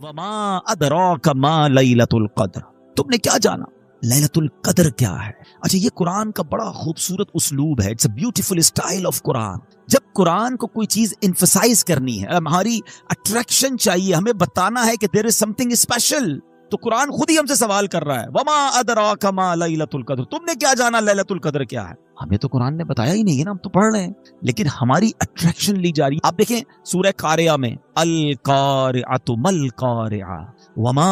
وما ادراک ما لیلۃ القدر، تم نے کیا جانا لیلۃ القدر کیا ہے؟ اچھا، یہ قرآن کا بڑا خوبصورت اسلوب ہے، it's a beautiful style of Quran. جب قرآن کو کوئی چیز انفسائز کرنی ہے، ہماری اٹریکشن چاہیے، ہمیں بتانا ہے کہ دیر از سم تھنگ اسپیشل، تو قرآن خود ہی ہم سے سوال کر رہا ہے وما ادراک ما لیلۃ القدر، تم نے کیا جانا لیلۃ القدر کیا ہے؟ ہمیں تو قرآن نے بتایا ہی نہیں ہے نا، ہم تو پڑھ رہے ہیں، لیکن ہماری اٹریکشن لی جا رہی ہے. آپ دیکھیں سورہ قاریہ میں القارعۃ مل قارعہ وما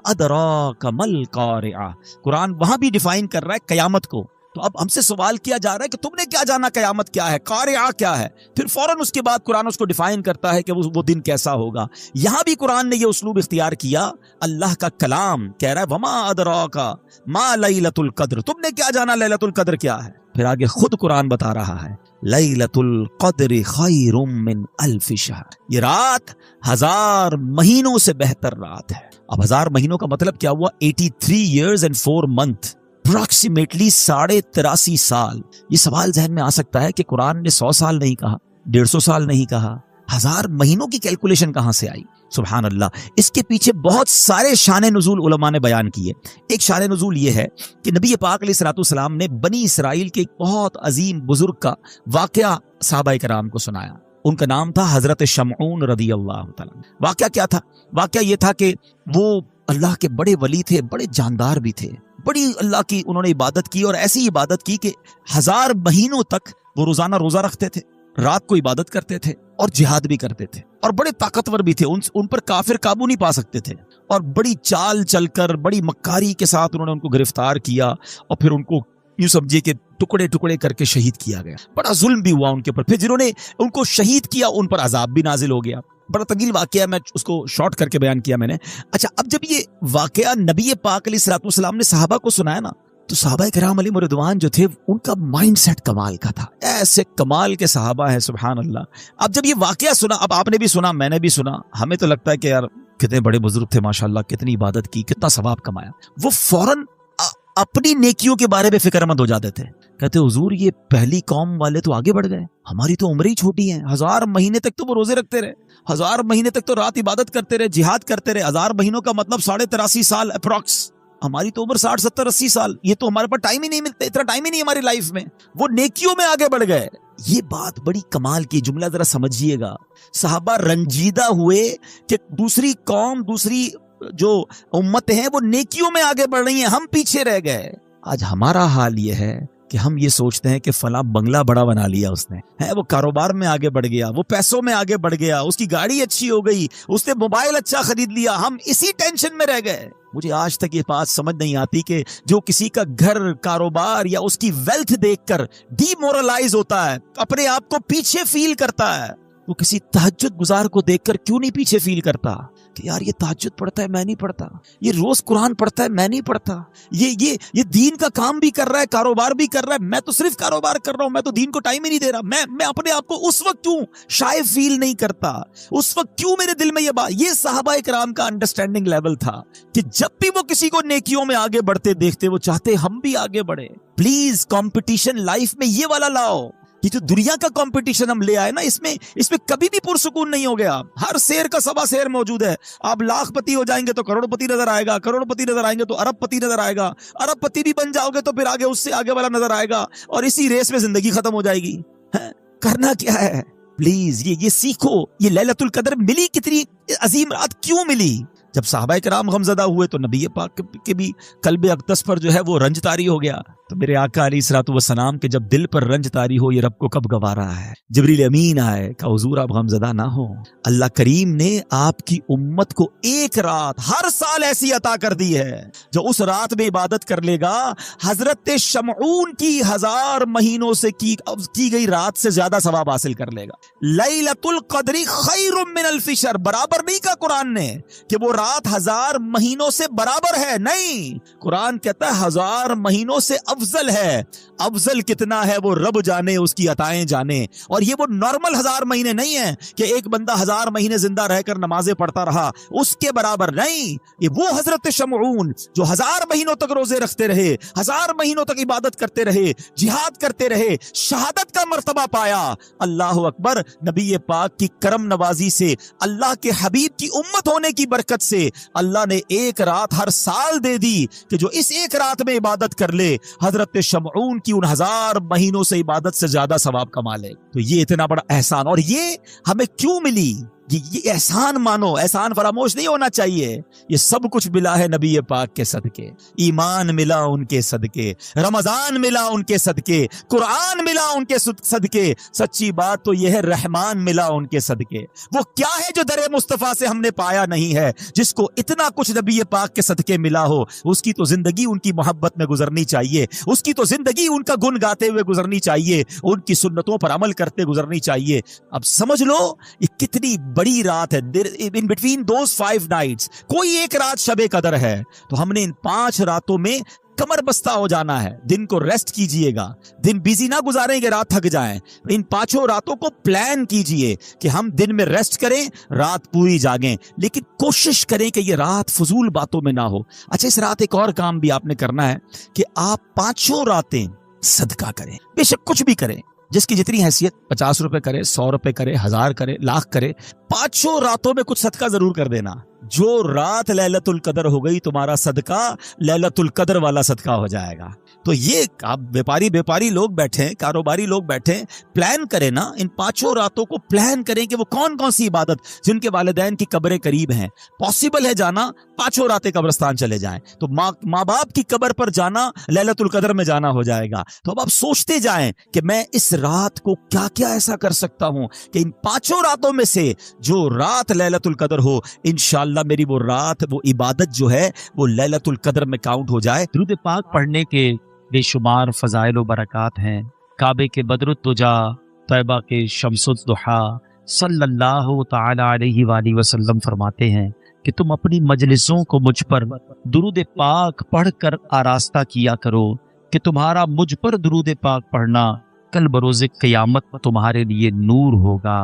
ادراک مل قارعہ، قرآن وہاں بھی ڈیفائن کر رہا ہے قیامت کو. تو اب ہم سے سوال کیا جا رہا ہے کہ تم نے کیا جانا قیامت کیا ہے، قارعہ کیا ہے، پھر فوراً اس کے بعد قرآن اس کو ڈیفائن کرتا ہے کہ وہ دن کیسا ہوگا. یہاں بھی قرآن نے یہ اسلوب اختیار کیا، اللہ کا کلام کہہ رہا ہے وما ادراک ما لیلۃ القدر، تم نے کیا جانا لیلۃ القدر کیا ہے. پھر آگے خود قرآن بتا رہا ہے لیلۃ القدر خیر من الف شہر، یہ رات 1000 مہینوں سے بہتر رات ہے. اب 1000 مہینوں کا مطلب کیا ہوا؟ 83 years and 4 months، اپروکسیمیٹلی 83.5 سال. یہ سوال ذہن میں آ سکتا ہے کہ قرآن نے 100 سال نہیں کہا، 150 سال نہیں کہا، 1000 مہینوں کی کیلکولیشن کہاں سے آئی؟ سبحان اللہ. اس کے پیچھے بہت سارے شان نزول علماء نے بیان کیے. ایک شان نزول یہ ہے کہ نبی پاک علیہ الصلوۃ والسلام نے بنی اسرائیل کے ایک بہت عظیم بزرگ کا واقعہ صحابہ کرام کو سنایا. ان کا نام تھا حضرت شمعون رضی اللہ تعالیٰ. واقعہ کیا تھا؟ واقعہ یہ تھا کہ وہ اللہ کے بڑے ولی تھے، بڑے جاندار بھی تھے، بڑی اللہ کی انہوں نے عبادت کی، اور ایسی عبادت کی کہ 1000 مہینوں تک وہ روزانہ روزہ رکھتے تھے، رات کو عبادت کرتے تھے اور جہاد بھی کرتے تھے، اور بڑے طاقتور بھی تھے. ان پر کافر قابو نہیں پا سکتے تھے، اور بڑی چال چل کر بڑی مکاری کے ساتھ انہوں نے ان کو گرفتار کیا، اور پھر ان کو یوں سمجھیے کہ ٹکڑے ٹکڑے کر کے شہید کیا گیا. بڑا ظلم بھی ہوا ان کے اوپر. پھر جنہوں نے ان کو شہید کیا ان پر عذاب بھی نازل ہو گیا. بڑا طویل واقعہ، میں اس کو شارٹ کر کے بیان کیا میں نے. اچھا، اب جب یہ واقعہ نبی پاک علیہ الصلوۃ والسلام نے صحابہ کو سنایا نا، تو صحابہ کرام علیہم رضوان جو تھے ان کا مائنڈ سیٹ کمال کا تھا. ایسے کمال کے صحابہ ہیں، سبحان اللہ. اب جب یہ واقعہ سنا، اب آپ نے بھی سنا، میں نے بھی سنا، ہمیں تو لگتا ہے کہ یار کتنے بڑے بزرگ تھے ماشاءاللہ، کتنی عبادت کی، کتنا ثواب کمایا. وہ فوراً اپنی نیکیوں کے بارے میں فکر مند ہو جاتے تھے. کہتے حضور یہ پہلی قوم والے تو آگے بڑھ گئے، ہماری تو عمریں ہی چھوٹی ہیں. 1000 مہینے تک تو وہ روزے رکھتے رہے، 1000 مہینے تک تو رات عبادت کرتے رہے، جہاد کرتے رہے. 1000 مہینوں کا مطلب 83.5 سال اپروکس. ہماری تو عمر 60 70 80 سال. یہ تو ہمارے پاس ٹائم ہی نہیں ملتا، اتنا ٹائم ہی نہیں ہماری لائف میں. وہ نیکیوں میں آگے بڑھ گئے. یہ بات بڑی کمال کی. جملہ ذرا سمجھیے گا. صحابہ رنجیدہ ہوئے کہ دوسری قوم، دوسری جو امتیں ہیں وہ نیکیوں میں آگے بڑھ رہی ہیں، ہم پیچھے رہ گئے. آج ہمارا حال یہ ہے کہ ہم یہ سوچتے ہیں کہ فلاں بنگلہ بڑا بنا لیا اس نے، وہ کاروبار میں آگے بڑھ گیا، وہ پیسوں میں آگے بڑھ گیا، اس کی گاڑی اچھی ہو گئی، اس نے موبائل اچھا خرید لیا، ہم اسی ٹینشن میں رہ گئے. مجھے آج تک یہ بات سمجھ نہیں آتی کہ جو کسی کا گھر، کاروبار یا اس کی ویلتھ دیکھ کر ڈی مورلائز ہوتا ہے، اپنے آپ کو پیچھے فیل کرتا ہے، وہ کسی تہجد گزار کو دیکھ کر کیوں نہیں پیچھے فیل کرتا کہ یار یہ تہجد پڑھتا ہے میں نہیں پڑھتا، یہ روز قرآن پڑھتا ہے میں نہیں پڑھتا، یہ دین کا کام بھی کر رہا ہے، کاروبار بھی کر رہا ہے، میں تو صرف کاروبار کر رہا ہوں، میں تو دین کو ٹائم ہی نہیں دے رہا. میں اپنے آپ کو اس وقت کیوں شائع فیل نہیں کرتا؟ اس وقت کیوں میرے دل میں یہ بات؟ یہ صحابہ کرام کا انڈرسٹینڈنگ لیول تھا کہ جب بھی وہ کسی کو نیکیوں میں آگے بڑھتے دیکھتے وہ چاہتے ہم بھی آگے بڑھے. پلیز کمپٹیشن لائف میں یہ والا لاؤ. یہ جو دنیا کا کمپٹیشن ہم لے آئے نا، اس میں کبھی بھی پرسکون نہیں ہو گیا. ہر شیر کا سوا شیر موجود ہے. آپ لاکھ پتی ہو جائیں گے تو کروڑ پتی نظر آئے گا، کروڑ پتی نظر آئیں گے تو ارب پتی نظر آئے گا، ارب پتی بھی بن جاؤ گے تو پھر آگے اس سے آگے والا نظر آئے گا، اور اسی ریس میں زندگی ختم ہو جائے گی. کرنا کیا ہے؟ پلیز یہ سیکھو. یہ لیلۃ القدر ملی کتنی عظیم رات کیوں ملی؟ جب صحابہ کرام غمزدہ ہوئے تو نبی پاک کے بھی قلب اقدس پر جو ہے وہ رنج طاری ہو گیا. تو میرے آقا علیہ الصلوۃ والسلام کے جب دل پر رنج طاری ہو، یہ رب کو کب گوارا ہے. جبریل امین آئے کہ حضور آپ غمزدہ نہ ہو، اللہ کریم نے آپ کی امت کو ایک رات ہر سال ایسی عطا کر دی ہے جو اس رات میں عبادت کر لے گا حضرت شمعون کی 1000 مہینوں سے کی گئی رات سے زیادہ ثواب حاصل کر لے گا. لیلۃ القدر خیر من الف شہر، برابر نہیں کہا قرآن نے کہ وہ رات 1000 مہینوں سے برابر ہے، نہیں. قرآن کہتا ہے 1000 مہینوں سے افضل ہے. افضل کتنا ہے وہ رب جانے، اس کی عطائیں جانے. اور یہ وہ نارمل 1000 مہینے نہیں ہیں کہ ایک بندہ 1000 مہینے زندہ رہ کر نمازیں پڑھتا رہا، اس کے برابر نہیں. یہ وہ حضرت شمعون جو 1000 مہینوں تک روزے رکھتے رہے، 1000 مہینوں تک عبادت کرتے رہے، جہاد کرتے رہے، شہادت کا مرتبہ پایا. اللہ اکبر. نبی پاک کی کرم نوازی سے، اللہ کے حبیب کی امت ہونے کی برکت سے سے اللہ نے ایک رات ہر سال دے دی کہ جو اس ایک رات میں عبادت کر لے حضرت شمعون کی ان 1000 مہینوں سے عبادت سے زیادہ ثواب کما لے. تو یہ اتنا بڑا احسان, اور یہ ہمیں کیوں ملی؟ یہ احسان مانو, احسان فراموش نہیں ہونا چاہیے. یہ سب کچھ ملا ہے نبی پاک کے صدقے. ایمان ملا ان کے صدقے, رمضان ملا ان کے صدقے, قرآن ملا ان کے صدقے. سچی بات تو یہ ہے رحمان ملا ان کے صدقے. وہ کیا ہے جو در مصطفیٰ سے ہم نے پایا نہیں ہے؟ جس کو اتنا کچھ نبی پاک کے صدقے ملا ہو, اس کی تو زندگی ان کی محبت میں گزرنی چاہیے, اس کی تو زندگی ان کا گن گاتے ہوئے گزرنی چاہیے, ان کی سنتوں پر عمل کرتے گزرنی چاہیے. اب سمجھ لو یہ کتنی بڑی رات ہے. in between those 5 nights کوئی ایک رات شب قدر ہے. تو ہم نے ان 5 راتوں میں کمر بستہ ہو جانا ہے. دن کو ریسٹ کیجئے گا, دن بیزی نہ گزاریں گے رات تھک جائیں. ان 5 راتوں کو پلان کیجئے کہ ہم دن میں ریسٹ کریں, رات پوری جاگیں, لیکن کوشش کریں کہ یہ رات فضول باتوں میں نہ ہو. اچھا, اس رات ایک اور کام بھی آپ نے کرنا ہے کہ آپ 5 راتیں صدقہ کریں. بے شک کچھ بھی کریں, جس کی جتنی حیثیت, 50 روپے کرے, 100 روپے کرے, 1000 کرے, لاکھ کرے, 5 راتوں میں کچھ صدقہ ضرور کر دینا. جو رات لیلۃ القدر ہو گئی, تمہارا صدقہ لیلۃ القدر والا صدقہ ہو جائے گا. تو یہ آپ بیپاری لوگ بیٹھیں, کاروباری لوگ بیٹھیں, پلان کریں نا. ان 5 راتوں کو پلان کریں کہ وہ کون کون سی عبادت, جن کے والدین کی قبریں قریب ہیں, پاسبل ہے جانا, 5 راتیں قبرستان چلے جائیں. تو ماں باپ کی قبر پر جانا لیلۃ القدر میں جانا ہو جائے گا. تو اب آپ سوچتے جائیں کہ میں اس رات کو کیا کیا ایسا کر سکتا ہوں کہ ان 5 راتوں میں سے جو رات لیلۃ القدر ہو, انشاءاللہ میری وہ رات, وہ عبادت جو ہے وہ لیلۃ القدر میں کاؤنٹ ہو جائے. درود پاک پڑھنے کے بے شمار فضائل و برکات ہیں. کعبے کے بدر الدجا, طیبہ کے شمس الضحیٰ صلی اللہ تعالی علیہ وآلہ وسلم فرماتے ہیں کہ تم اپنی مجلسوں کو مجھ پر درود پاک پڑھ کر آراستہ کیا کرو کہ تمہارا مجھ پر درود پاک پڑھنا کل بروز قیامت تمہارے لیے نور ہوگا.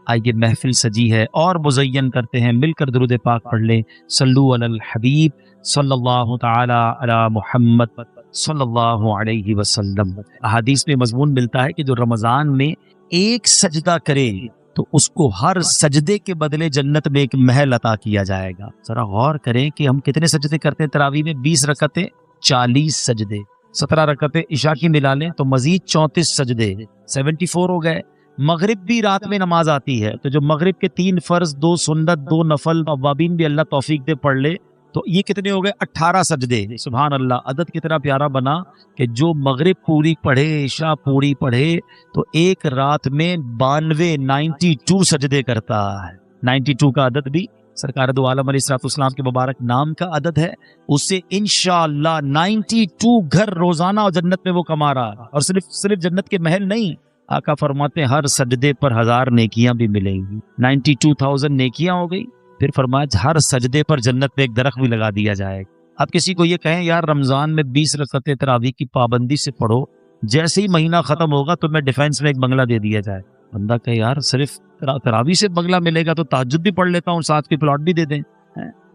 آئیے, محفل سجی ہے اور مزین کرتے ہیں, مل کر درود پاک پڑھ لیں. صلو علی الحبیب صلی اللہ تعالی علی محمد صلی اللہ علیہ وسلم. احادیث میں مضمون ملتا ہے کہ جو رمضان میں ایک سجدہ کرے تو اس کو ہر سجدے کے بدلے جنت میں ایک محل عطا کیا جائے گا. ذرا غور کریں کہ ہم کتنے سجدے کرتے ہیں تراویح میں. 20 رکعتیں 40 سجدے, 17 رکعتیں عشاء کی ملا لیں تو مزید 34 سجدے, 74 ہو گئے. مغرب بھی رات میں نماز آتی ہے, تو جو مغرب کے 3 فرض, 2 سنت, 2 نفل, اوابین بھی اللہ توفیق دے پڑھ لے, تو یہ کتنے ہو گئے؟ 18 سجدے. سبحان اللہ, عدد کتنا پیارا بنا کہ جو مغرب پوری پڑھے, عشاء پوری پڑھے, تو ایک رات میں 92 سجدے کرتا ہے. 92 کا عدد بھی سرکار دو عالم علیہ السلام کے مبارک نام کا عدد ہے. اس سے انشاءاللہ 92 گھر روزانہ اور جنت میں وہ کما رہا ہے. اور صرف جنت کے محل نہیں, آقا فرماتے ہیں ہر سجدے پر 1000 نیکیاں بھی ملیں گی. 92,000 نیکیاں ہو گئی. پھر فرمایا ہر سجدے پر جنت میں ایک درخت بھی لگا دیا جائے گا. اب کسی کو یہ کہیں یار رمضان میں 20 رکعتیں تراویح کی پابندی سے پڑھو, جیسے ہی مہینہ ختم ہوگا تو میں ڈیفینس میں ایک بنگلہ دے دیا جائے. بندہ کہ یار صرف تراویح سے بنگلہ ملے گا تو تہجد بھی پڑھ لیتا ہوں, ساتھ کے پلاٹ بھی دے دیں.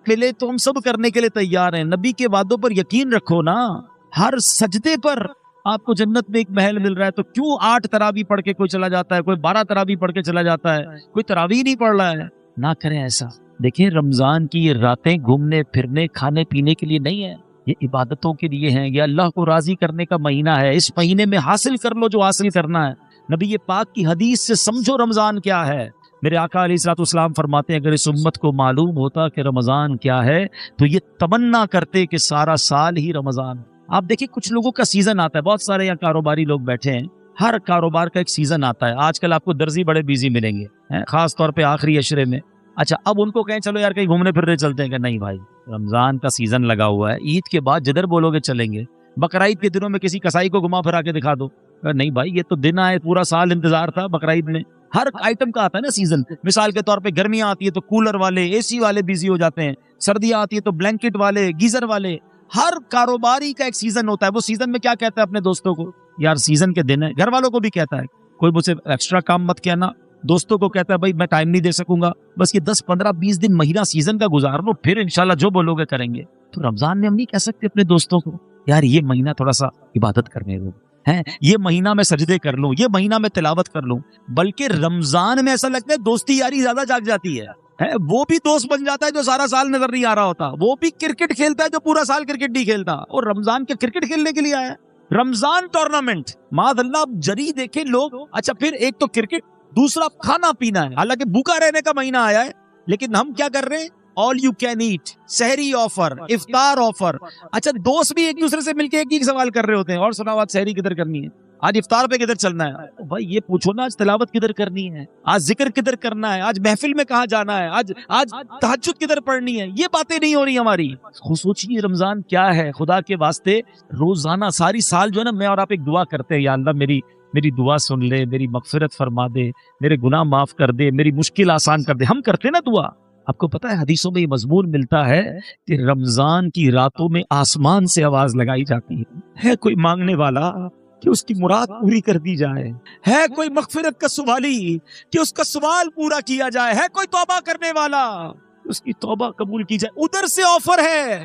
ملے تو ہم سب کرنے کے لیے تیار ہیں. نبی کے وعدوں پر یقین رکھو نا. ہر سجدے پر آپ کو جنت میں ایک محل مل رہا ہے, تو کیوں 8 تراویح پڑھ کے کوئی چلا جاتا ہے, کوئی 12 تراویح پڑھ کے چلا جاتا ہے, کوئی تراویح نہیں پڑھ رہا ہے. نہ کریں ایسا. دیکھیں رمضان کی یہ راتیں گھومنے پھرنے کھانے پینے کے لیے نہیں ہے, یہ عبادتوں کے لیے ہیں. یہ اللہ کو راضی کرنے کا مہینہ ہے. اس مہینے میں حاصل کر لو جو حاصل کرنا ہے. نبی پاک کی حدیث سے سمجھو رمضان کیا ہے. میرے آقا علیہ السلام فرماتے ہیں اگر اس امت کو معلوم ہوتا کہ رمضان کیا ہے تو یہ تمنا کرتے کہ سارا سال ہی رمضان. آپ دیکھیں کچھ لوگوں کا سیزن آتا ہے, بہت سارے یہاں کاروباری لوگ بیٹھے ہیں, ہر کاروبار کا ایک سیزن آتا ہے. آج کل آپ کو درزی بڑے بیزی ملیں گے, خاص طور پہ آخری عشرے میں. اچھا اب ان کو کہیں چلو یار کہیں گھومنے پھرنے چلتے ہیں, کہ نہیں بھائی رمضان کا سیزن لگا ہوا ہے, عید کے بعد جدھر بولو گے چلیں گے. بقرعید کے دنوں میں کسی کسائی کو گھما پھرا کے دکھا دو, نہیں بھائی یہ تو دن آئے, پورا سال انتظار تھا. بقرعید میں ہر آئٹم کا آتا ہے نا سیزن. مثال کے طور پہ گرمیاں آتی ہے تو کولر والے, اے سی والے بیزی ہو جاتے ہیں. سردیاں آتی ہے تو بلینکٹ والے, گیزر والے. ہر کاروباری کا ایک سیزن ہوتا ہے. وہ سیزن میں کیا کہتا ہے اپنے دوستوں کو, یار سیزن کے دن ہے. گھر والوں کو بھی کہتا ہے کوئی مجھ سے ایکسٹرا کام مت کہنا. دوستوں کو کہتا ہے بھائی میں ٹائم نہیں دے سکوں گا, بس یہ 10 15 20 دن مہینہ سیزن کا گزار لو, پھر انشاءاللہ جو بولو گے کریں گے. تو رمضان میں ہم نہیں کہہ سکتے اپنے دوستوں کو یار یہ مہینہ تھوڑا سا عبادت کرنے دو, یہ مہینہ میں سجدے کر لوں, یہ مہینہ میں تلاوت کر لوں. بلکہ رمضان میں ایسا لگتا ہے دوستی یاری زیادہ جاگ جاتی ہے. ہے، وہ بھی دوست بن جاتا ہے جو سارا سال نظر نہیں آ رہا ہوتا، وہ بھی کرکٹ کھیلتا ہے جو پورا سال کرکٹ نہیں کھیلتا، اور رمضان کے کرکٹ کھیلنے کے لیے آیا ہے، رمضان ٹورنامنٹ، معاذ اللہ جری دیکھیں لوگ۔ اچھا پھر ایک تو کرکٹ، دوسرا کھانا پینا ہے، حالانکہ بھوکا رہنے کا مہینہ آیا ہے، لیکن ہم کیا کر رہے ہیں؟ آل یو کین ایٹ، سحری آفر، افطار آفر۔ اچھا دوست بھی ایک دوسرے سے مل کے ایک ہی سوال کر رہے ہوتے ہیں، اور سناؤ آج سحری کدھر کرنی ہے، آج افطار پہ کدھر چلنا ہے؟ بھائی یہ پوچھو نا آج تلاوت کدھر کرنی ہے، آج ذکر کدھر کرنا ہے، آج محفل میں کہاں جانا ہے، آج تہجد کدھر پڑھنی ہے، یہ باتیں نہیں ہو رہی ہماری۔ سوچیے رمضان کیا ہے، خدا کے واسطے روزانہ ساری سال جو ہے نا، میں اور آپ ایک دعا کرتے ہیں، یا اللہ میری دعا سن لے، میری مغفرت فرما دے، میرے گناہ معاف کر دے، میری مشکل آسان کر دے، ہم کرتے نا دعا۔ آپ کو پتا ہے حدیثوں میں یہ مضمون ملتا ہے کہ رمضان کی راتوں میں آسمان سے آواز لگائی جاتی ہے کوئی مانگنے والا کہ اس کی مراد پوری کر دی جائے، ہے کوئی مغفرت کا سوالی کہ اس کا سوال پورا کیا جائے، ہے کوئی توبہ کرنے والا اس کی توبہ قبول کی جائے، ادھر سے آفر ہے،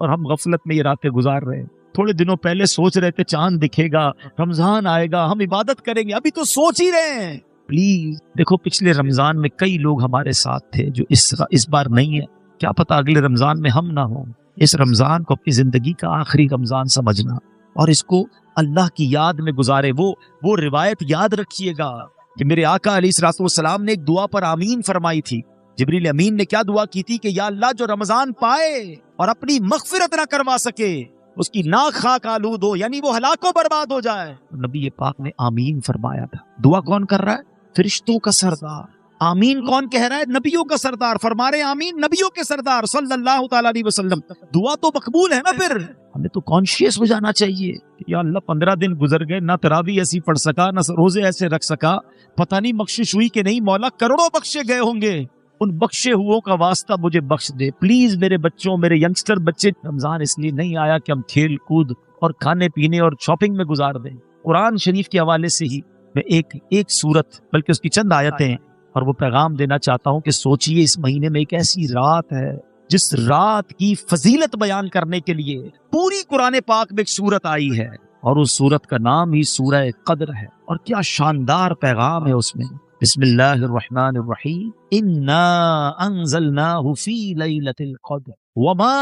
اور ہم غفلت میں یہ راتیں گزار رہے ہیں۔ تھوڑے دنوں پہلے سوچ رہے تھے چاند دکھے گا، رمضان آئے گا، ہم عبادت کریں گے، ابھی تو سوچ ہی رہے ہیں۔ پلیز دیکھو پچھلے رمضان میں کئی لوگ ہمارے ساتھ تھے جو اس بار نہیں ہے، کیا پتا اگلے رمضان میں ہم نہ ہوں۔ اس رمضان کو اپنی زندگی کا آخری رمضان سمجھنا اور اس کو اللہ کی یاد میں گزارے۔ وہ روایت یاد رکھیے گا کہ میرے آقا علیہ الصلوۃ والسلام نے ایک دعا پر آمین فرمائی تھی۔ جبریل امین نے کیا دعا کی تھی کہ یا اللہ جو رمضان پائے اور اپنی مغفرت نہ کروا سکے اس کی ناک خاک آلود ہو، یعنی وہ ہلاک و برباد ہو جائے۔ نبی پاک نے آمین فرمایا تھا۔ دعا کون کر رہا ہے؟ فرشتوں کا سردار۔ آمین کون کہہ رہا ہے؟ نبیوں کا سردار۔ فرما رہے آمین نبیوں کے سردار صلی اللہ تعالی علیہ وسلم۔ دعا تو مقبول ہے نا، پھر ہمیں تو کانشیس ہو جانا چاہیے کہ یا اللہ 15 دن گزر گئے، نہ تراویح ایسی پڑھ سکا، نہ روزے ایسے رکھ سکا، پتہ نہیں بخشش ہوئی کہ نہیں، مولا کروڑوں بخشے گئے ہوں گے، ان بخشے ہوئوں کا واسطہ مجھے بخش دے پلیز۔ میرے بچوں، میرے ینگسٹر بچے، رمضان اس لیے نہیں آیا کہ ہم کھیل کود اور کھانے پینے اور شاپنگ میں گزار دیں۔ قرآن شریف کے حوالے سے ہی میں ایک سورت بلکہ اس کی چند آیتیں اور وہ پیغام دینا چاہتا ہوں کہ سوچئے اس مہینے میں ایک ایسی رات ہے جس رات کی فضیلت بیان کرنے کے لیے پوری قرآن پاک میں ایک سورت آئی ہے، اور اس سورت کا نام ہی سورہ قدر ہے، اور کیا شاندار پیغام ہے اس میں۔ بسم اللہ الرحمن الرحیم، انا انزلناہ فی لیلۃ القدر وما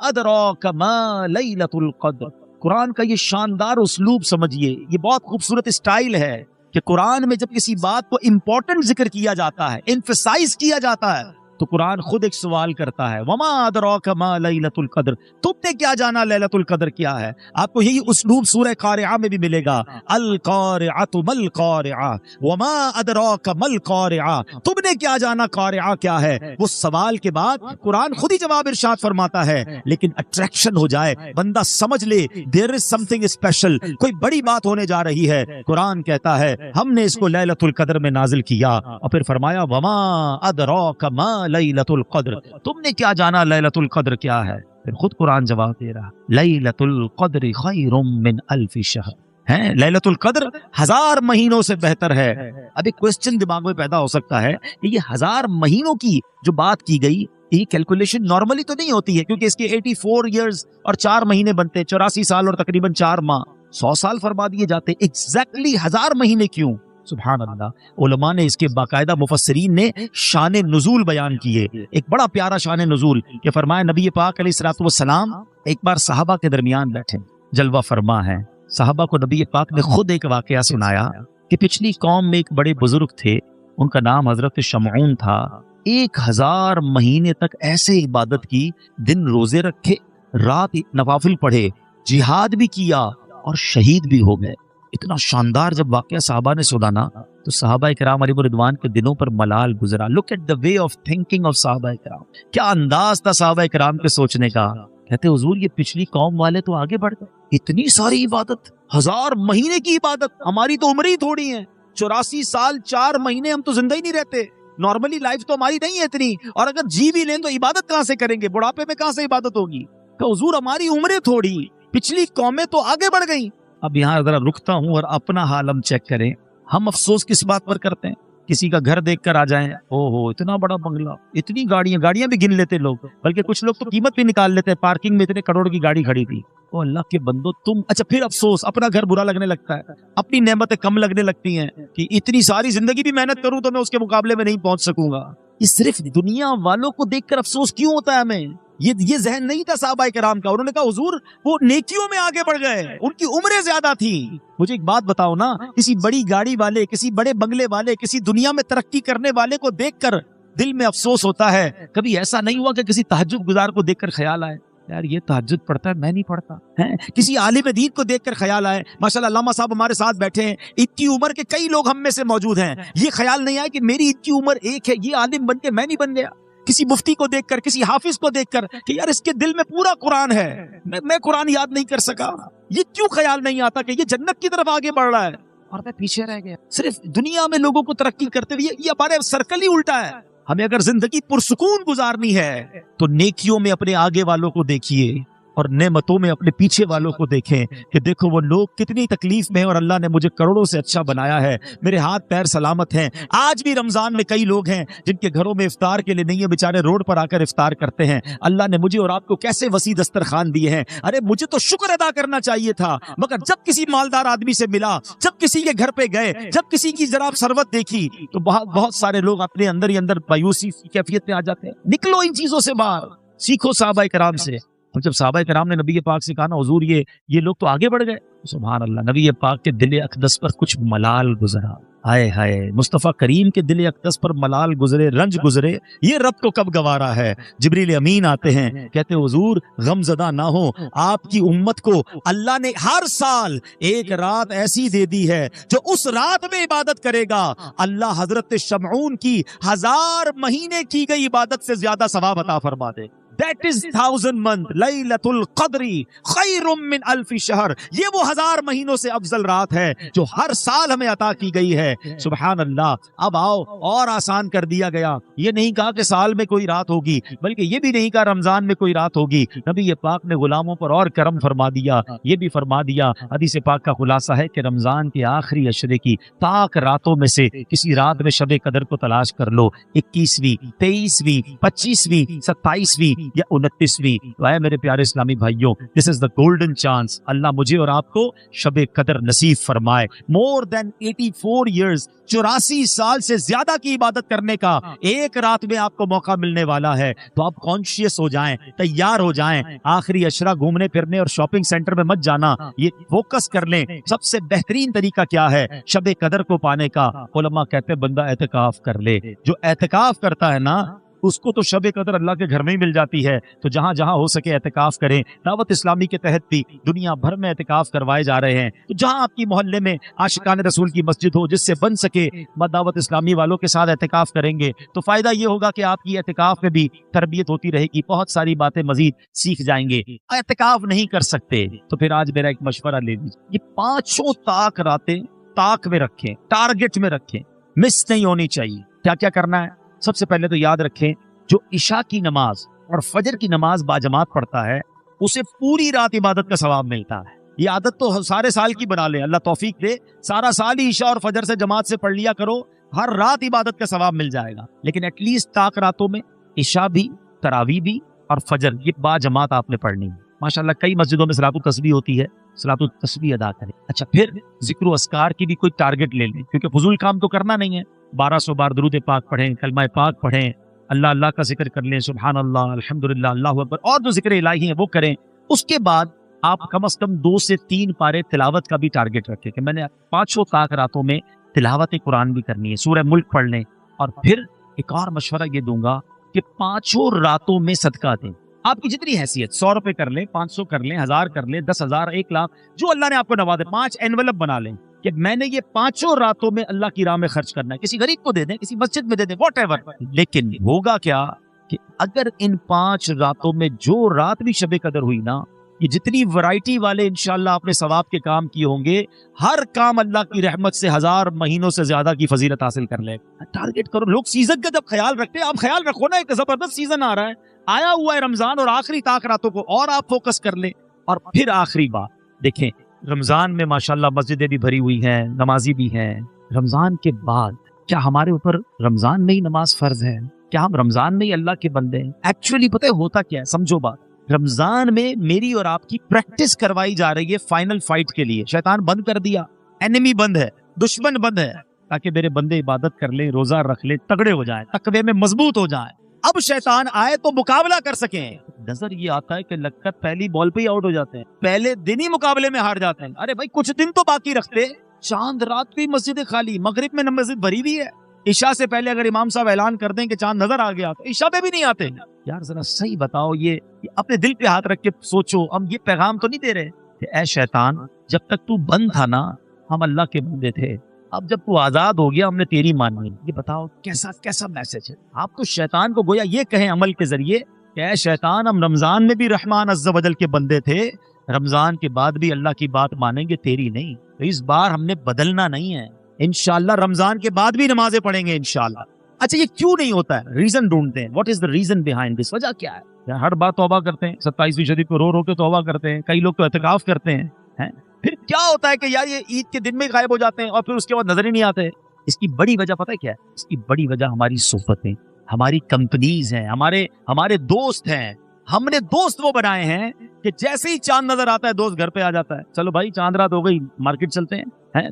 ادراک ما لیلۃ القدر۔ قرآن کا یہ شاندار اسلوب سمجھیے، یہ بہت خوبصورت اسٹائل ہے کہ قرآن میں جب کسی بات کو امپورٹنٹ ذکر کیا جاتا ہے، ایمفسائز کیا جاتا ہے، تو قرآن خود ایک سوال کرتا ہے، وما ادراک ما لیلۃ القدر، تم نے کیا جانا لیلۃ القدر کیا ہے؟ آپ کو یہی اسلوب سورہ قارعہ میں بھی ملے گا، القارعۃ ما القارعہ وما ادراک ما القارعہ، تم نے کیا جانا قارعہ کیا ہے؟ وہ سوال کے بعد قرآن خود ہی جواب ارشاد فرماتا ہے، لیکن اٹریکشن ہو جائے، بندہ سمجھ لے دیر از سم تھنگ اسپیشل، کوئی بڑی بات ہونے جا رہی ہے۔ قرآن کہتا ہے ہم نے اس کو لیلۃ القدر میں نازل کیا، اور پھر فرمایا وما ادراک ما لیلۃ القدر، تم نے کیا جانا لیلۃ القدر کیا ہے؟ پھر خود قرآن جواب دے رہا، لیلۃ القدر خیر من الف شہر، ہے لیلۃ القدر 1000 مہینوں سے بہتر ہے۔ اب ایک کوسچن دماغ میں پیدا ہو سکتا ہے کہ یہ 1000 مہینوں کی جو بات کی گئی، یہ کیلکولیشن نارملی تو نہیں ہوتی ہے، کیونکہ اس کے 84 ایئرز اور 4 مہینے بنتے، 84 سال اور تقریباً 4 ماہ، 100 سال فرما دیے جاتے، ایگزیکٹلی 1000 مہینے کیوں؟ سبحان اللہ۔ علماء نے اس کے باقاعدہ مفسرین نے شان نزول بیان کیے، ایک بڑا پیارا شان نزول کہ فرمایا نبی پاک علیہ الصلوۃ والسلام ایک بار صحابہ کے درمیان بیٹھے، جلوہ فرما ہے، صحابہ کو نبی پاک نے خود ایک واقعہ سنایا کہ پچھلی قوم میں ایک بڑے بزرگ تھے، ان کا نام حضرت شمعون تھا، 1000 مہینے تک ایسے عبادت کی، دن روزے رکھے، رات نوافل پڑھے، جہاد بھی کیا اور شہید بھی ہو گئے۔ اتنا شاندار جب واقعہ صحابہ نے سنا نا، تو صحابہ کرام علیہ رضوان کے دنوں پر ملال گزرا۔ Look at the way of thinking of صحابہ کرام، کیا انداز تھا صحابہ کرام کے سوچنے کا۔ کہتے حضور یہ پچھلی قوم والے تو آگے بڑھ گئے، اتنی ساری عبادت، 1000 مہینے کی عبادت، ہماری تو عمر ہی تھوڑی ہے، 84 سال 4 مہینے ہم تو زندہ ہی نہیں رہتے، نارملی لائف تو ہماری نہیں ہے اتنی، اور اگر جی بھی لیں تو عبادت کہاں سے کریں گے، بڑھاپے میں کہاں سے عبادت ہوگی؟ کہ حضور ہماری عمریں تھوڑی، پچھلی قومیں تو آگے بڑھ گئیں۔ اب یہاں ذرا رکتا ہوں اور اپنا حال ہم چیک کریں، ہم افسوس کس بات پر کرتے ہیں؟ کسی کا گھر دیکھ کر آ جائیں، او ہو اتنا بڑا بنگلہ، اتنی گاڑیاں بھی گن لیتے لوگ، بلکہ کچھ لوگ تو قیمت بھی نکال لیتے ہیں، پارکنگ میں اتنے کروڑ کی گاڑی کھڑی تھی۔ او اللہ کے بندو تم، اچھا پھر افسوس، اپنا گھر برا لگنے لگتا ہے، اپنی نعمتیں کم لگنے لگتی ہیں کہ اتنی ساری زندگی بھی محنت کروں تو میں اس کے مقابلے میں نہیں پہنچ سکوں گا۔ یہ صرف دنیا والوں کو دیکھ کر افسوس کیوں ہوتا ہے ہمیں؟ یہ ذہن نہیں تھا صحابہ کرام کا. انہوں نے کہا حضور وہ نیکیوں میں آگے بڑھ گئے, ان کی عمریں زیادہ تھی. مجھے ایک بات بتاؤ نا, کسی بڑی گاڑی والے, کسی بڑے بنگلے والے, کسی دنیا میں ترقی کرنے والے کو دیکھ کر دل میں افسوس ہوتا ہے. کبھی ایسا نہیں ہوا کہ کسی تہجد گزار کو دیکھ کر خیال آئے یار یہ تہجد پڑھتا ہے میں نہیں پڑھتا ہے؟ کسی عالم دین کو دیکھ کر خیال آئے, ماشاءاللہ علامہ صاحب ہمارے ساتھ بیٹھے ہیں, اتنی عمر کے کئی لوگ ہم میں سے موجود ہیں, یہ خیال نہیں آیا کہ میری اتنی عمر ایک ہے, یہ عالم بن کے میں نہیں بن گیا. کسی مفتی کو دیکھ کر, کسی حافظ کو دیکھ کر کہ یار اس کے دل میں پورا قرآن ہے, میں قرآن یاد نہیں کر سکا, یہ کیوں خیال نہیں آتا کہ یہ جنت کی طرف آگے بڑھ رہا ہے اور میں پیچھے رہ گیا. صرف دنیا میں لوگوں کو ترقی کرتے ہوئے یہ ہمارے سرکل ہی الٹا ہے. ہمیں اگر زندگی پرسکون گزارنی ہے تو نیکیوں میں اپنے آگے والوں کو دیکھیے اور نعمتوں میں اپنے پیچھے والوں کو دیکھیں کہ دیکھو وہ لوگ کتنی تکلیف میں ہیں اور اللہ نے مجھے کروڑوں سے اچھا بنایا ہے, میرے ہاتھ پیر سلامت ہیں. آج بھی رمضان میں کئی لوگ ہیں جن کے گھروں میں افطار کے لیے نہیں ہے, بیچارے روڈ پر آ کر افطار کرتے ہیں. اللہ نے مجھے اور آپ کو کیسے وسیع دسترخوان دیے ہیں. ارے مجھے تو شکر ادا کرنا چاہیے تھا, مگر جب کسی مالدار آدمی سے ملا, جب کسی کے گھر پہ گئے, جب کسی کی ذرا ثروت دیکھی تو بہت سارے لوگ اپنے اندر ہی اندر مایوسی کی کیفیت میں آ جاتے ہیں. نکلو ان چیزوں سے باہر, سیکھو صحابہ کرام سے. اور جب صحابہ کرام نے نبی پاک سے کہا نا حضور یہ لوگ تو آگے بڑھ گئے, سبحان اللہ, نبی پاک کے دل اقدس پر کچھ ملال گزرا. ہائے ہائے, مصطفیٰ کریم کے دل اقدس پر ملال گزرے, رنج گزرے, یہ رب کو کب گوارا ہے. جبریل امین آتے ہیں, کہتے حضور غم زدہ نہ ہو, آپ کی امت کو اللہ نے ہر سال ایک رات ایسی دے دی ہے جو اس رات میں عبادت کرے گا اللہ حضرت شمعون کی 1000 مہینے کی گئی عبادت سے زیادہ ثواب عطا فرما دے. That is 1000 month, لیلۃ القدر خیر من 1000 شہر. یہ وہ 1000 مہینوں سے افضل رات ہے جو ہر سال ہمیں عطا کی گئی ہے. سبحان اللہ. اب آؤ اور آسان کر دیا گیا, یہ نہیں کہا کہ سال میں کوئی رات ہوگی, بلکہ یہ بھی نہیں کہا رمضان میں کوئی رات ہوگی. نبی پاک نے غلاموں پر اور کرم فرما دیا, یہ بھی فرما دیا. حدیث پاک کا خلاصہ ہے کہ رمضان کے آخری عشرے کی پاک راتوں میں سے کسی رات میں شب قدر کو تلاش کر لو, 21ویں, 23ویں, 25ویں, 27ویں یا 29ویں. اے میرے پیارے اسلامی بھائیوں, دس از دا گولڈن چانس. اللہ مجھے اور آپ کو شب قدر نصیب فرمائے. مور دین 84 ایئرز, 84 سال سے زیادہ کی عبادت کرنے کا ایک رات میں آپ کو موقع ملنے والا ہے. تو آپ کانشیس ہو جائیں, تیار ہو جائیں. آخری عشرہ گھومنے پھرنے اور شاپنگ سینٹر میں مت جانا, یہ فوکس کر لیں. سب سے بہترین طریقہ کیا ہے شب قدر کو پانے کا؟ علماء کہتے ہیں بندہ اعتکاف کر لے. جو اعتکاف کرتا ہے نا اس کو تو شب قدر اللہ کے گھر میں ہی مل جاتی ہے. تو جہاں جہاں ہو سکے اعتکاف کریں. دعوت اسلامی کے تحت بھی دنیا بھر میں اعتکاف کروائے جا رہے ہیں. تو جہاں آپ کی محلے میں عاشقان رسول کی مسجد ہو, جس سے بن سکے, دعوت اسلامی والوں کے ساتھ اعتکاف کریں گے تو فائدہ یہ ہوگا کہ آپ کی اعتکاف میں بھی تربیت ہوتی رہے گی, بہت ساری باتیں مزید سیکھ جائیں گے. اعتکاف نہیں کر سکتے تو پھر آج میرا ایک مشورہ لے لیجیے, یہ 5 طاق راتیں طاق میں رکھیں, ٹارگٹ میں رکھیں, مس نہیں ہونی چاہیے. کیا کیا کرنا ہے؟ سب سے پہلے تو یاد رکھیں جو عشاء کی نماز اور فجر کی نماز باجماعت پڑھتا ہے اسے پوری رات عبادت کا ثواب ملتا ہے. یہ عادت تو سارے سال کی بنا لیں, اللہ توفیق دے, سارا سال ہی عشاء اور فجر سے جماعت سے پڑھ لیا کرو, ہر رات عبادت کا ثواب مل جائے گا. لیکن ایٹ لیسٹ طاق راتوں میں عشاء بھی, تراویح بھی اور فجر یہ باجماعت آپ نے پڑھنی ہے. ماشاءاللہ کئی مسجدوں میں صلاۃ التسبیح ہوتی ہے, صلاۃ التسبیح ادا کریں. اچھا, پھر ذکر و اذکار کی بھی کوئی ٹارگٹ لے لیں, کیونکہ فضول کام تو کرنا نہیں ہے. 1200 بار درود پاک پڑھیں, کلمہ پاک پڑھیں, اللہ اللہ کا ذکر کر لیں, سبحان اللہ, الحمدللہ, اللہ اکبر, اور جو ذکر الہی ہیں وہ کریں. اس کے بعد آپ کم از کم 2 سے 3 پارے تلاوت کا بھی ٹارگٹ رکھیں کہ میں نے 5 طاق راتوں میں تلاوت قرآن بھی کرنی ہے, سورہ ملک پڑھ لیں. اور پھر ایک اور مشورہ یہ دوں گا کہ 5 راتوں میں صدقہ دیں. آپ کی جتنی حیثیت, 100 روپے کر لیں, 500 کر لیں, 1000 کر لیں, 10,000, 1 لاکھ, جو اللہ نے آپ کو نوازے. 5 انویلپ بنا لیں کہ میں نے یہ 5 راتوں میں اللہ کی راہ میں خرچ کرنا ہے. کسی غریب کو دے دیں, کسی مسجد میں دے دیں, واٹ ایور. لیکن ہوگا کیا کہ اگر ان 5 راتوں میں جو رات بھی شب قدر ہوئی نا, یہ جتنی ورائٹی والے انشاءاللہ آپ نے ثواب کے کام کیے ہوں گے, ہر کام اللہ کی رحمت سے 1000 مہینوں سے زیادہ کی فضیلت حاصل کر لے. ٹارگٹ کرو. لوگ سیزن کا جب خیال رکھتے ہیں, آپ خیال رکھو نا, ایک زبردست سیزن آ رہا ہے, آیا ہوا ہے رمضان, اور آخری طاق راتوں کو اور آپ فوکس کر لیں. اور پھر آخری بات دیکھیں, رمضان میں ماشاءاللہ مسجدیں بھی بھری ہوئی ہیں, نمازی بھی ہیں. رمضان کے بعد کیا ہمارے اوپر رمضان میں ہی نماز فرض ہے؟ کیا ہم رمضان میں ہی اللہ کے بندے ہیں؟ ایکچولی پتہ ہے ہوتا کیا ہے, سمجھو بات. رمضان میں میری اور آپ کی پریکٹس کروائی جا رہی ہے فائنل فائٹ کے لیے. شیطان بند کر دیا, اینمی بند ہے, دشمن بند ہے, تاکہ میرے بندے عبادت کر لیں, روزہ رکھ لیں, تگڑے ہو جائیں, تقوی میں مضبوط ہو جائیں. اب شیطان آئے تو مقابلہ کر سکیں. نظر یہ آتا ہے کہ لکت پہلی بال پہ ہی آؤٹ ہو جاتے ہیں, پہلے دن ہی مقابلے میں ہار جاتے ہیں. ارے بھائی کچھ دن تو باقی رکھتے, چاند رات کی مسجد خالی, مغرب میں مسجد بھری ہوئی ہے, عشاء سے پہلے اگر امام صاحب اعلان کر دیں کہ چاند نظر آ گیا تو عشاء پہ بھی نہیں آتے. یار ذرا صحیح بتاؤ, یہ اپنے دل پہ ہاتھ رکھ کے سوچو, ہم یہ پیغام تو نہیں دے رہے کہ اے شیطان جب تک تو بند تھا نا ہم اللہ کے بندے تھے, اب جب تو آزاد ہو گیا ہم نے تیری مانی. یہ بتاؤ کیسا میسج ہے. آپ تو شیطان کو گویا یہ کہیں عمل کے ذریعے کہ اے شیطان ہم رمضان میں بھی رحمان عز و جل کے بندے تھے, رمضان کے بعد بھی اللہ کی بات مانیں گے تیری نہیں. تو اس بار ہم نے بدلنا نہیں ہے, انشاءاللہ رمضان کے بعد بھی نمازیں پڑھیں گے انشاءاللہ. اچھا یہ کیوں نہیں ہوتا ہے, ریزن ڈھونڈتے ہیں. What is the reason behind this, وجہ کیا ہے؟ ہر بار توبہ کرتے ہیں, 27ویں شریف کو رو کے توبہ کرتے ہیں, کئی لوگ تو اعتکاف کرتے ہیں. پھر کیا ہوتا ہے کہ یار یہ عید کے دن میں غائب ہو جاتے ہیں اور پھر اس کے بعد نظر ہی نہیں آتے. اس کی بڑی وجہ پتہ ہے کیا ہے؟ اس کی بڑی وجہ ہماری صحبتیں, ہماری کمپنیز ہیں, ہمارے دوست ہیں. ہم نے دوست وہ بنائے ہیں کہ جیسے ہی چاند نظر آتا ہے دوست گھر پہ آ جاتا ہے, چلو بھائی چاند رات ہو گئی مارکیٹ چلتے ہیں,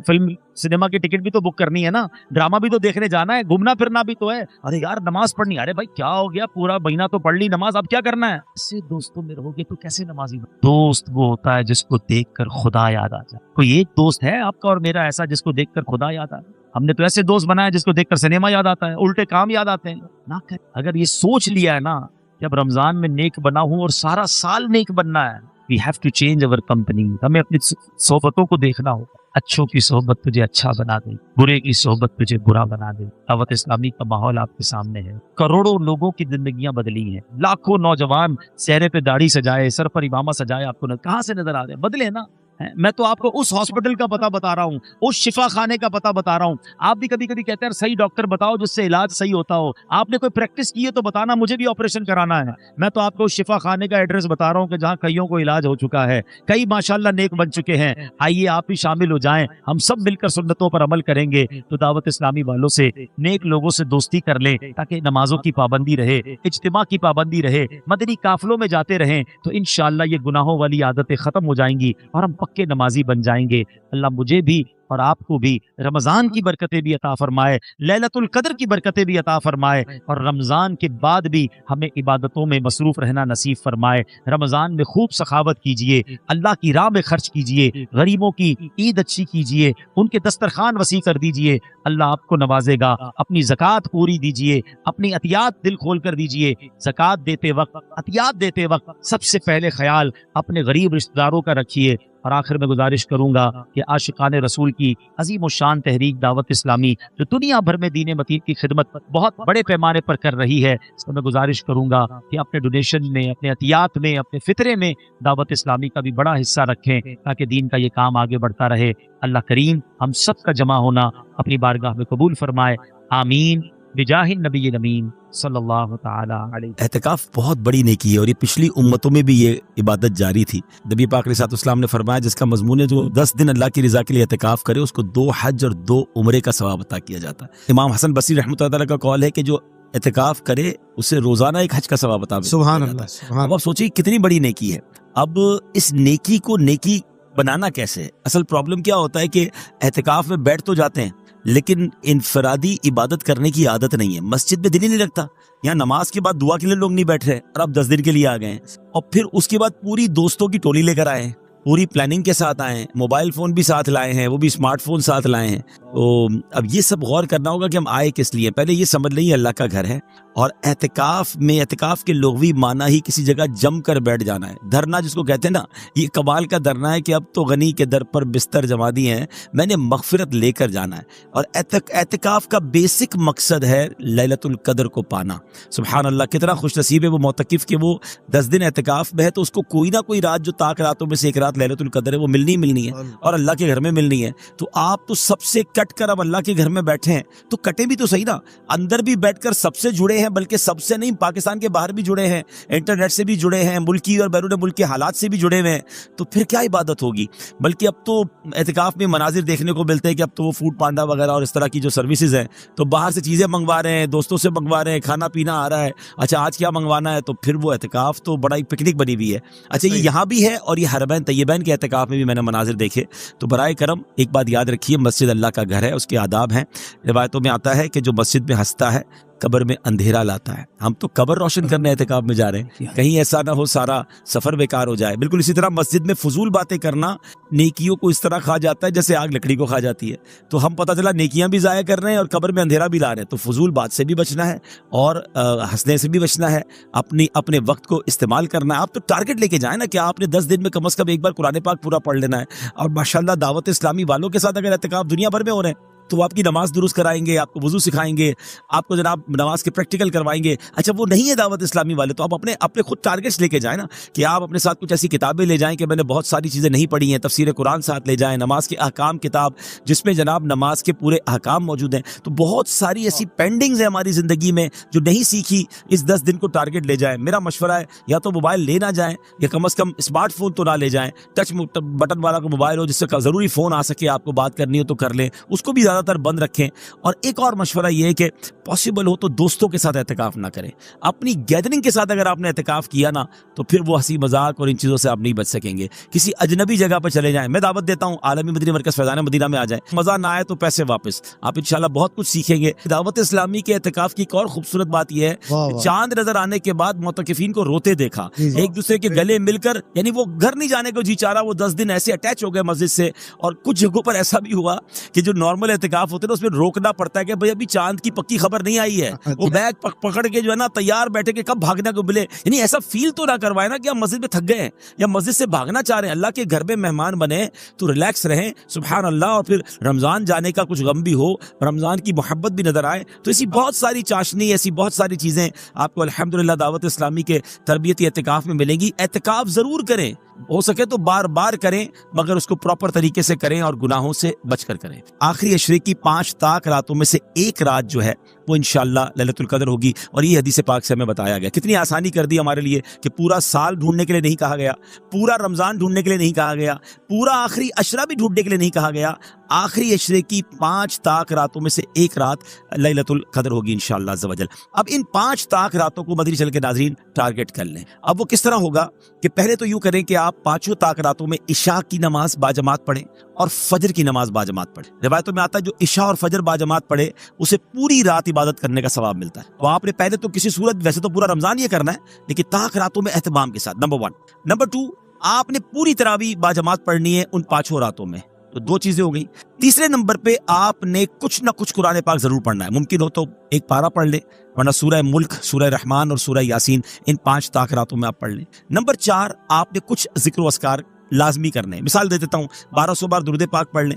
فلم سنیما کی ٹکٹ بھی تو بک کرنی ہے نا, ڈرامہ بھی تو دیکھنے جانا ہے, گھومنا پھرنا بھی تو ہے. ارے یار نماز پڑھنی, ارے بھائی کیا ہو گیا, پورا مہینہ تو پڑھ لی نماز, اب کیا کرنا ہے. ایسے دوستوں میں رہو گے تو کیسے نمازی بن. دوست وہ ہوتا ہے جس کو دیکھ کر خدا یاد آ جائے. کوئی ایک دوست ہے آپ کا اور میرا ایسا جس کو دیکھ کر خدا یاد آ جائے؟ ہم نے تو ایسے دوست بنائے جس کو دیکھ کر سنیما یاد آتا ہے, الٹے کام یاد آتے ہیں. نہ کر, اگر یہ سوچ لیا ہے نا کہ اب رمضان میں نیک بنا ہوں اور سارا سال نیک بننا ہے, we have to change our company. ہمیں اپنی صحبتوں کو دیکھنا ہوگا. اچھوں کی صحبت تجھے اچھا بنا دے, برے کی صحبت تجھے برا بنا دے. دعوت اسلامی کا ماحول آپ کے سامنے ہے, کروڑوں لوگوں کی زندگیاں بدلی ہیں, لاکھوں نوجوان چہرے پہ داڑھی سجائے, سر پر امامہ سجائے, آپ کو کہاں سے نظر آ رہے ہیں؟ بدلے نا. میں تو آپ کو اس ہاسپٹل کا پتہ بتا رہا ہوں, اس شفا خانے کا پتہ بتا رہا ہوں. آپ بھی کبھی کہتے ہیں صحیح ڈاکٹر بتاؤ جس سے علاج صحیح ہوتا ہو. آپ نے کوئی پریکٹس کی ہے تو بتانا, مجھے بھی آپریشن کرانا ہے. میں تو آپ کو اس شفا خانے کا ایڈریس بتا رہا ہوں کہ جہاں کئیوں کو علاج ہو چکا ہے, کئی ماشاءاللہ نیک بن چکے ہیں. آئیے آپ بھی شامل ہو جائیں, ہم سب مل کر سنتوں پر عمل کریں گے. تو دعوت اسلامی والوں سے, نیک لوگوں سے دوستی کر لیں تاکہ نمازوں کی پابندی رہے, اجتماع کی پابندی رہے, مدنی قافلوں میں جاتے رہیں تو انشاءاللہ یہ گناہوں والی عادتیں ختم ہو جائیں گی اور ہم پکے نمازی بن جائیں گے. اللہ مجھے بھی اور آپ کو بھی رمضان کی برکتیں بھی عطا فرمائے, لیلۃ القدر کی برکتیں بھی عطا فرمائے, اور رمضان کے بعد بھی ہمیں عبادتوں میں مصروف رہنا نصیب فرمائے. رمضان میں خوب سخاوت کیجئے, اللہ کی راہ میں خرچ کیجئے, غریبوں کی عید اچھی کیجئے, ان کے دسترخوان وسیع کر دیجئے, اللہ آپ کو نوازے گا. اپنی زکوٰۃ پوری دیجئے, اپنی عطیات دل کھول کر دیجئے. زکوٰۃ دیتے وقت, عطیات دیتے وقت سب سے پہلے خیال اپنے غریب رشتہ داروں کا رکھیے. اور آخر میں گزارش کروں گا کہ عاشقان رسول کی عظیم و شان تحریک دعوت اسلامی جو دنیا بھر میں دین متین کی خدمت بہت بڑے پیمانے پر کر رہی ہے, اس میں گزارش کروں گا کہ اپنے ڈونیشن میں, اپنے عطیات میں, اپنے فطرے میں دعوت اسلامی کا بھی بڑا حصہ رکھیں تاکہ دین کا یہ کام آگے بڑھتا رہے. اللہ کریم ہم سب کا جمع ہونا اپنی بارگاہ میں قبول فرمائے. آمین بجاہ النبی الامین صلی اللہ تعالی علیہ. اعتکاف بہت بڑی نیکی ہے اور یہ پچھلی امتوں میں بھی یہ عبادت جاری تھی. نبی پاک علیہ السلام نے فرمایا جس کا مضمون ہے جو 10 دن اللہ کی رضا کے لیے اعتکاف کرے اس کو 2 حج اور 2 عمرے کا ثواب عطا کیا جاتا ہے. امام حسن بصری رحمۃ اللہ تعالیٰ کا قول ہے کہ جو اعتکاف کرے اسے روزانہ ایک حج کا ثواب عطا. سبحان اللہ. اب آپ سوچیے کتنی بڑی نیکی ہے. اب اس نیکی کو نیکی بنانا کیسے؟ اصل پرابلم کیا ہوتا ہے کہ اعتکاف میں بیٹھ تو جاتے ہیں لیکن انفرادی عبادت کرنے کی عادت نہیں ہے. مسجد میں دل ہی نہیں لگتا, یہاں نماز کے بعد دعا کے لیے لوگ نہیں بیٹھ رہے اور اب 10 دن کے لیے آ گئے ہیں, اور پھر اس کے بعد پوری دوستوں کی ٹولی لے کر آئے ہیں, پوری پلاننگ کے ساتھ آئے ہیں, موبائل فون بھی ساتھ لائے ہیں, وہ بھی اسمارٹ فون ساتھ لائے ہیں. تو اب یہ سب غور کرنا ہوگا کہ ہم آئے کس لیے. پہلے یہ سمجھ لیں اللہ کا گھر ہے, اور اعتکاف میں اعتکاف کے لغوی معنی ہی کسی جگہ جم کر بیٹھ جانا ہے. دھرنا جس کو کہتے ہیں نا, یہ کمال کا دھرنا ہے کہ اب تو غنی کے در پر بستر جما دیے ہیں, میں نے مغفرت لے کر جانا ہے. اور اعتکاف کا بیسک مقصد ہے لیلۃ القدر کو پانا. سبحان اللہ, کتنا خوش نصیب ہے وہ معتکف کہ وہ 10 دن اعتکاف میں ہے تو اس کو کوئی نہ کوئی رات جو طاق راتوں میں سے ایک رات لیلۃ القدر ہے وہ ملنی ہے اور اللہ کے گھر میں ملنی ہے. تو آپ تو سب سے کٹ کر اب اللہ کے گھر میں بیٹھے ہیں تو کٹے بھی تو صحیح نا. اندر بھی بیٹھ کر سب سے جڑے ہیں, بلکہ سب سے نہیں, پاکستان کے باہر بھی جڑے ہیں, انٹرنیٹ سے بھی جڑے ہیں, ملکی اور بیرون ملک کے حالات سے بھی جڑے ہوئے ہیں. تو پھر کیا عبادت ہوگی. بلکہ اب تو اعتکاف میں مناظر دیکھنے کو ملتے ہیں کہ اب تو وہ فوڈ پانڈا وغیرہ اور اس طرح کی جو سروسز ہیں تو باہر سے چیزیں منگوا رہے ہیں, دوستوں سے منگوا رہے ہیں, کھانا پینا آ رہا ہے, اچھا آج کیا منگوانا ہے. تو پھر وہ اعتکاف تو بڑا ہی پکنک بنی ہوئی ہے. اچھا یہ یہاں بھی ہے اور یہ حرمین طیبہ طیبین کے اعتکاف میں بھی میں نے مناظر دیکھے. تو برائے کرم ایک بات یاد رکھیے, مسجد اللہ کا گھر ہے, اس کے آداب ہیں. روایتوں میں آتا ہے کہ جو مسجد میں ہنستا ہے قبر میں اندھیرا لاتا ہے. ہم تو قبر روشن کرنے اعتکاف میں جا رہے ہیں, کہیں ایسا نہ ہو سارا سفر بیکار ہو جائے. بالکل اسی طرح مسجد میں فضول باتیں کرنا نیکیوں کو اس طرح کھا جاتا ہے جیسے آگ لکڑی کو کھا جاتی ہے. تو ہم پتہ چلا نیکیاں بھی ضائع کر رہے ہیں اور قبر میں اندھیرا بھی لا رہے ہیں. تو فضول بات سے بھی بچنا ہے اور ہنسنے سے بھی بچنا ہے, اپنے وقت کو استعمال کرنا ہے. آپ تو ٹارگٹ لے کے جائیں نا کہ آپ نے 10 دن میں کم از کم ایک بار قرآن پاک پورا پڑھ لینا ہے. اور ماشاءاللہ دعوت اسلامی والوں کے ساتھ اگر اعتکاف دنیا بھر میں ہو رہے ہیں تو وہ آپ کی نماز درست کرائیں گے, آپ کو وضو سکھائیں گے, آپ کو جناب نماز کے پریکٹیکل کروائیں گے. اچھا وہ نہیں ہے دعوت اسلامی والے, تو آپ اپنے خود ٹارگٹس لے کے جائیں نا, کہ آپ اپنے ساتھ کچھ ایسی کتابیں لے جائیں کہ میں نے بہت ساری چیزیں نہیں پڑھی ہیں, تفسیر قرآن ساتھ لے جائیں, نماز کے احکام کتاب جس میں جناب نماز کے پورے احکام موجود ہیں. تو بہت ساری ایسی پینڈنگز ہیں ہماری زندگی میں جو نہیں سیکھی, اس 10 دن کو ٹارگٹ لے جائیں. میرا مشورہ ہے یا تو موبائل لے نہ جائیں یا کم از کم اسمارٹ فون تو نہ لے جائیں, ٹچ بٹن والا کو موبائل ہو جس سے ضروری فون آ سکے, آپ کو بات کرنی ہو تو کر لیں, اس کو بھی زیادہ تر بند رکھیں. اور ایک اور مشورہ یہ ہے کہ پاسبل ہو تو دوستوں کے ساتھ اعتکاف نہ کریں. اپنی گیدرنگ کے ساتھ اگر آپ نے اعتکاف کیا نا تو پھر وہ ہنسی مذاق اور ان چیزوں سے آپ نہیں بچ سکیں گے. کسی اجنبی جگہ پر چلے جائیں, میں دعوت دیتا ہوں عالمی مدنی مرکز فیضان مدینہ میں آ جائیں, مزہ نہ آئے تو پیسے واپس, آپ انشاءاللہ بہت کچھ سیکھیں گے. دعوت اسلامی کے اعتکاف کی ایک اور خوبصورت بات یہ ہے کہ چاند نظر آنے کے بعد معتکفین کو روتے دیکھا, ایک دوسرے کے گلے مل کر, یعنی وہ گھر نہیں جانے کو جی چاہ رہا, وہ 10 دن ایسے اٹیچ ہو گئے مسجد سے. اور کچھ جگہوں پر ایسا بھی ہوا کہ جو نارمل اعتکاف ہوتے ہیں اس میں روکنا پڑتا ہے کہ بھئی ابھی چاند کی پکی خبر نہیں آئی ہے, وہ بیگ پکڑ کے جو ہے نا تیار بیٹھے کہ کب بھاگنے کو ملے. یعنی ایسا فیل تو نہ کروائے نا کہ ہم مسجد میں تھک گئے ہیں یا مسجد سے بھاگنا چاہ رہے ہیں. اللہ کے گھر میں مہمان بنے تو ریلیکس رہیں, سبحان اللہ. اور پھر رمضان جانے کا کچھ غم بھی ہو, رمضان کی محبت بھی نظر آئے. تو ایسی بہت ساری چاشنی, ایسی بہت ساری چیزیں آپ کو الحمدللہ دعوت اسلامی کے تربیتی اعتکاف میں ملیں گی. اعتکاف ضرور کریں, ہو سکے تو بار بار کریں, مگر اس کو پراپر طریقے سے کریں اور گناہوں سے بچ کر کریں. آخری عشرے کی 5 طاق راتوں میں سے ایک رات جو ہے وہ انشاءاللہ لیلۃ القدر ہوگی. اور یہ حدیث پاک سے ہمیں بتایا گیا. کتنی آسانی کر دی ہمارے لیے کہ پورا سال ڈھونڈنے کے لیے نہیں کہا گیا, پورا رمضان ڈھونڈنے کے لیے نہیں کہا گیا, پورا آخری عشرہ بھی ڈھونڈنے کے لیے نہیں کہا گیا. آخری عشرے کی 5 طاق راتوں میں سے ایک رات لیلۃ القدر ہوگی انشاءاللہ عز و جل. اب ان 5 طاق راتوں کو مدنی چل کے ناظرین ٹارگٹ کر لیں. اب وہ کس طرح ہوگا کہ پہلے تو یوں کریں کہ آپ 5 طاق راتوں میں عشاء کی نماز باجماعت پڑھیں اور فجر کی نماز باجماعت پڑھیں. روایتوں میں آتا ہے جو عشاء اور فجر باجماعت پڑھے اسے پوری رات عبادت کرنے کا ثواب ملتا ہے. تو آپ نے پہلے تو کسی صورت, ویسے تو پورا رمضان یہ کرنا ہے, لیکن طاق راتوں میں اہتمام کے ساتھ, نمبر 1. نمبر 2, آپ نے پوری تراویح باجماعت پڑھنی ہے ان 5 راتوں میں. تو 2 چیزیں ہو گئی. تیسرے نمبر پہ آپ نے کچھ نہ کچھ قرآن پاک ضرور پڑھنا ہے. ممکن ہو تو ایک پارہ پڑھ لیں, ورنہ سورہ ملک, سورہ رحمان اور سورہ یاسین ان 5 طاق راتوں میں آپ پڑھ لیں. نمبر 4, آپ نے کچھ ذکر و اذکار لازمی کرنے ہیں. مثال دے دیتا ہوں, 1200 بار درود پاک پڑھ لیں,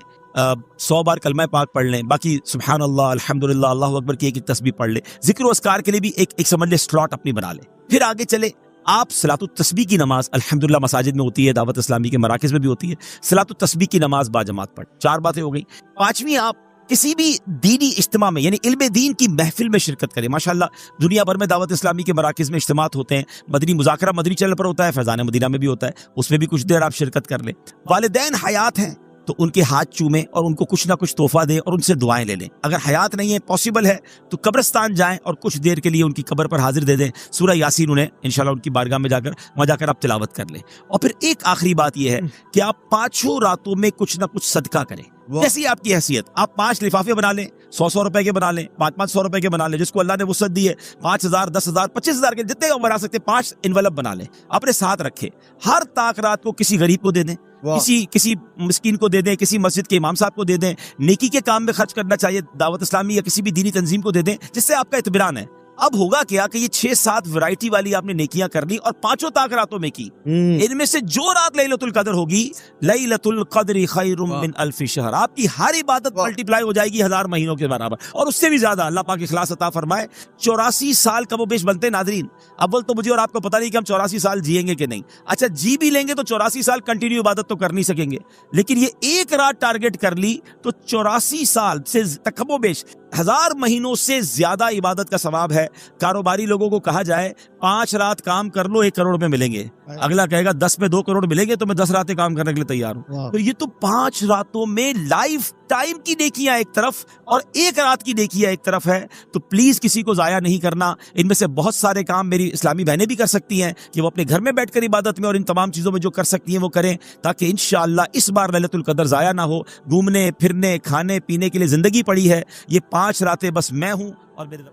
100 بار کلمہ پاک پڑھ لیں, باقی سبحان اللہ, الحمدللہ, اللہ اکبر کی ایک تسبیح پڑھ لیں. ذکر و اذکار کے لیے بھی ایک سمجھ لیں سلاٹ اپنی بنا لیں. پھر آگے چلے, آپ صلاۃ التسبیح کی نماز الحمدللہ مساجد میں ہوتی ہے, دعوت اسلامی کے مراکز میں بھی ہوتی ہے, صلاۃ التسبیح کی نماز باجماعت پڑھ. 4 باتیں ہو گئی. 5ویں, آپ کسی بھی دینی اجتماع میں یعنی علم دین کی محفل میں شرکت کریں. ماشاءاللہ دنیا بھر میں دعوت اسلامی کے مراکز میں اجتماعات ہوتے ہیں. مدنی مذاکرہ مدنی چینل پر ہوتا ہے, فیضان مدینہ میں بھی ہوتا ہے, اس میں بھی کچھ دیر آپ شرکت کر لیں. والدین حیات ہیں تو ان کے ہاتھ چومیں اور ان کو کچھ نہ کچھ تحفہ دیں اور ان سے دعائیں لے لیں. اگر حیات نہیں ہے, پاسبل ہے, تو قبرستان جائیں اور کچھ دیر کے لیے ان کی قبر پر حاضر دے دیں. سورہ یاسین انہیں انشاءاللہ ان کی بارگاہ میں وہاں جا کر آپ تلاوت کر لیں. اور پھر ایک آخری بات یہ ہے کہ آپ 5 راتوں میں کچھ نہ کچھ صدقہ کریں. جیسی آپ کی حیثیت, آپ 5 لفافے بنا لیں, 100 روپے کے بنا لیں, 500 روپے کے بنا لیں, جس کو اللہ نے وسعت دی ہے, 5000, 10000, 25000 کے جتنے آپ بنا سکتے 5 انویلپ بنا لیں, اپنے ساتھ رکھیں. ہر طاق رات کو کسی غریب کو دے دیں, کسی مسکین کو دے دیں, کسی مسجد کے امام صاحب کو دے دیں. نیکی کے کام میں خرچ کرنا چاہیے, دعوت اسلامی یا کسی بھی دینی تنظیم کو دے دیں, جس سے آپ کا اطمینان ہے. اب ہوگا کیا کہ یہ 6-7 ورائٹی والی آپ نے نیکیاں کر لی اور 5 طاق راتوں میں کی. ان میں سے جو رات لیلۃ القدر ہوگی, لیلۃ القدر خیر من 1000 شہر, آپ کی ہر عبادت ملٹیپلائی ہو جائے گی 1000 مہینوں کے برابر, اور اس سے بھی زیادہ. اللہ پاک اخلاص عطا فرمائے. 84 سال کم و بیش بنتے ناظرین. اول تو مجھے اور آپ کو پتہ نہیں کہ ہم 84 سال جیئیں گے کہ نہیں. اچھا جی بھی لیں گے تو 84 سال کنٹینیو عبادت تو کر نہیں سکیں گے, لیکن یہ ایک رات ٹارگٹ کر لی تو 84 سال سے کم و بیش 1000 مہینوں سے زیادہ عبادت کا ثواب ہے. کاروباری لوگوں کو کہا جائے 5 رات کام کر لو 1 کروڑ روپے ملیں گے, اگلا کہے گا 10 میں 2 کروڑ ملیں گے تو میں 10 راتیں کام کرنے کے لیے تیار ہوں. تو یہ تو 5 راتوں میں لائف ٹائم کی نیکیاں ایک طرف اور ایک رات کی نیکیاں ایک طرف ہے، تو پلیز کسی کو ضائع نہیں کرنا۔ ان میں سے بہت سارے کام میری اسلامی بہنیں بھی کر سکتی ہیں کہ وہ اپنے گھر میں بیٹھ کر عبادت میں اور ان تمام چیزوں میں جو کر سکتی ہیں وہ کریں، تاکہ انشاءاللہ اس بار لیلۃ القدر ضائع نہ ہو۔ گھومنے پھرنے کھانے پینے کے لیے زندگی پڑی ہے، یہ 5 راتیں بس میں ہوں اور میرے